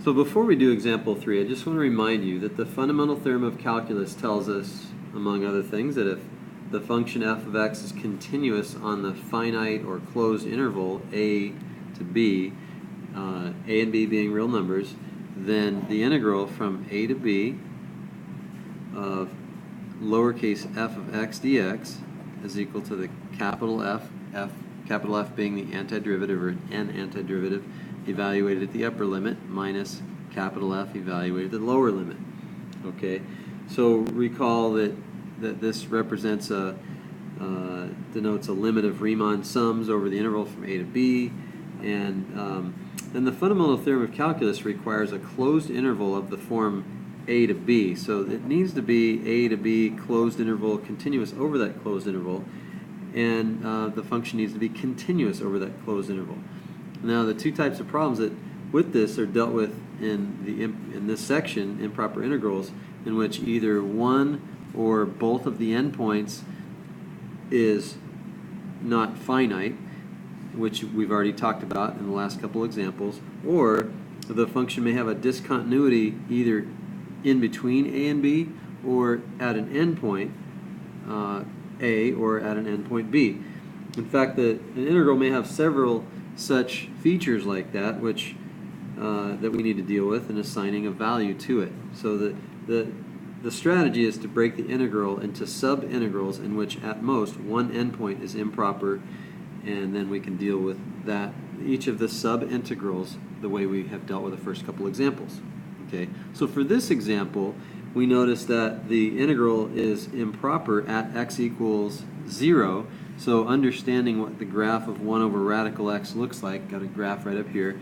So before we do example 3, I just want to remind you that the fundamental theorem of calculus tells us, among other things, that if the function f of x is continuous on the finite or closed interval a to b, a and b being real numbers, then the integral from a to b of lowercase f of x dx is equal to the capital F being the antiderivative or an antiderivative evaluated at the upper limit minus capital F evaluated at the lower limit. Okay, so recall that this represents denotes a limit of Riemann sums over the interval from a to b, and then the fundamental theorem of calculus requires a closed interval of the form a to b. So it needs to be a to b closed interval continuous over that closed interval, and the function needs to be continuous over that closed interval. Now, the two types of problems that with this are dealt with in this section, improper integrals, in which either one or both of the endpoints is not finite, which we've already talked about in the last couple examples, or the function may have a discontinuity either in between a and b, or at an endpoint a, or at an endpoint b. In fact, an integral may have several such features like that, which that we need to deal with in assigning a value to it. So the strategy is to break the integral into sub-integrals in which at most one endpoint is improper, and then we can deal with that, each of the sub-integrals, the way we have dealt with the first couple examples. Okay, so for this example, we notice that the integral is improper at x equals 0. So understanding what the graph of 1 over radical x looks like, got a graph right up here,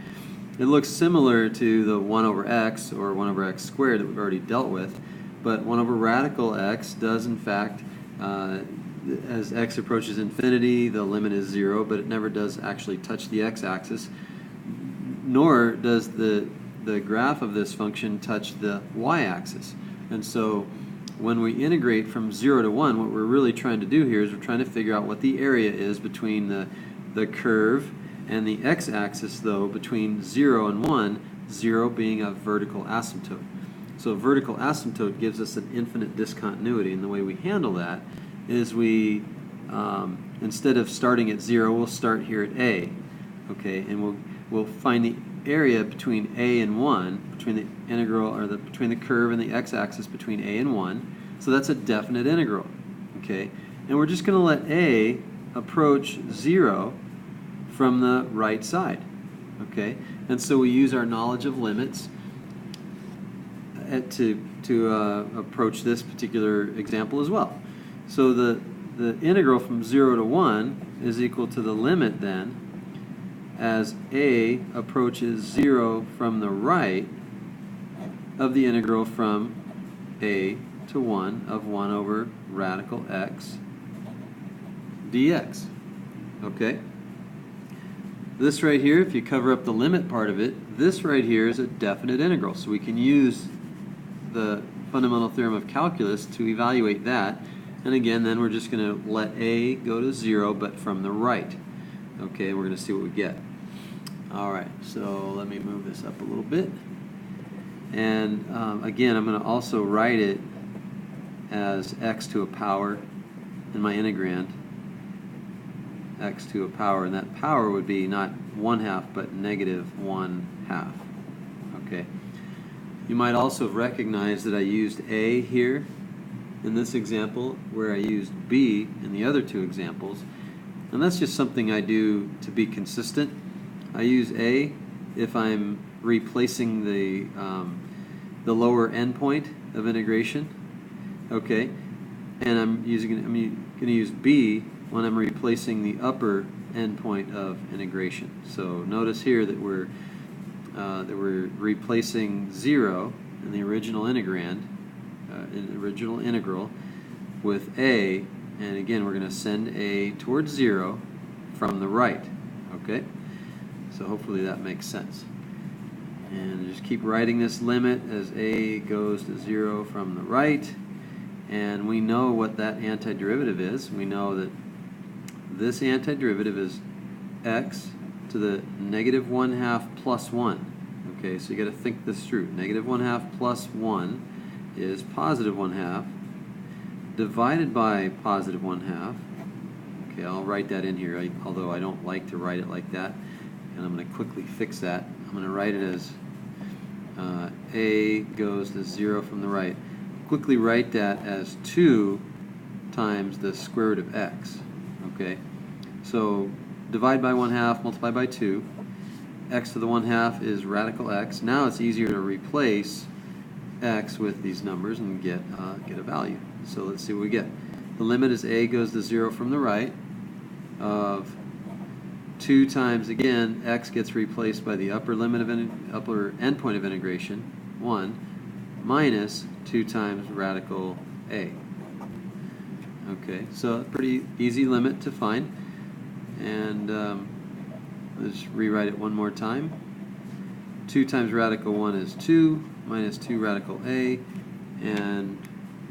it looks similar to the 1 over x or 1 over x squared that we've already dealt with, but 1 over radical x does in fact, as x approaches infinity, the limit is 0, but it never does actually touch the x-axis, nor does the graph of this function touch the y-axis. And so when we integrate from 0 to 1, what we're really trying to do here is we're trying to figure out what the area is between the curve and the x-axis, though, between 0 and 1, 0 being a vertical asymptote. So a vertical asymptote gives us an infinite discontinuity, and the way we handle that is we, instead of starting at 0, we'll start here at a, okay, and we'll find the area between a and 1, between the integral, or between the curve and the x-axis between a and 1. So that's a definite integral, okay? And we're just going to let a approach 0 from the right side, okay? And so we use our knowledge of limits to approach this particular example as well. So the integral from 0 to 1 is equal to the limit then as a approaches 0 from the right of the integral from a to 1 of 1 over radical x dx. Okay? This right here, if you cover up the limit part of it, this right here is a definite integral. So we can use the fundamental theorem of calculus to evaluate that. And again, then we're just going to let a go to 0, but from the right. Okay, we're going to see what we get. Alright, so let me move this up a little bit. And again, I'm going to also write it as x to a power in my integrand. X to a power, and that power would be not 1/2 but -1/2. Okay. You might also recognize that I used a here in this example, where I used b in the other two examples, and that's just something I do to be consistent. I use a if I'm replacing the lower endpoint of integration, okay, and I'm going to use b when I'm replacing the upper endpoint of integration. So notice here that we're replacing 0 in the original integrand, in the original integral, with a, and again we're going to send a towards 0 from the right. Okay, so hopefully that makes sense. And just keep writing this limit as a goes to 0 from the right, and we know what that antiderivative is. We know that this antiderivative is x to the -1/2 plus 1. Okay, so you got to think this through. Negative 1/2 plus 1 is positive 1/2 divided by positive 1/2. Okay, I'll write that in here, although I don't like to write it like that, and I'm going to quickly fix that. I'm going to write it as a goes to 0 from the right. Quickly write that as 2 times the square root of x. Okay, so divide by 1/2, multiply by 2. X to the 1/2 is radical x. Now it's easier to replace x with these numbers and get a value. So let's see what we get. The limit is a goes to 0 from the right of 2 times, again, x gets replaced by the upper limit of upper endpoint of integration, 1, minus 2 times radical a. Okay, so a pretty easy limit to find. And let's rewrite it one more time. 2 times radical 1 is 2, minus 2 radical a, and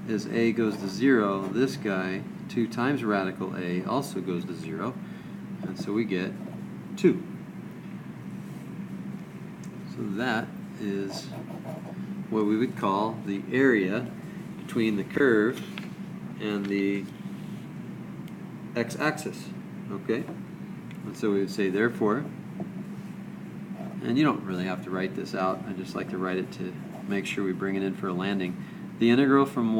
as a goes to 0, this guy, 2 times radical a, also goes to 0, and so we get 2. So that is what we would call the area between the curve and the x-axis. Okay? And so we would say, therefore, and you don't really have to write this out, I just like to write it to make sure we bring it in for a landing. The integral from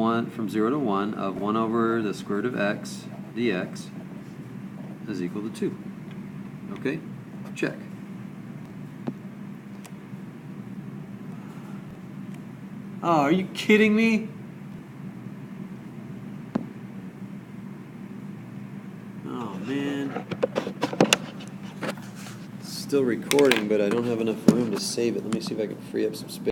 0 to 1 of 1 over the square root of x dx is equal to 2. Okay? Check. Oh, are you kidding me? Oh, man. It's still recording, but I don't have enough room to save it. Let me see if I can free up some space.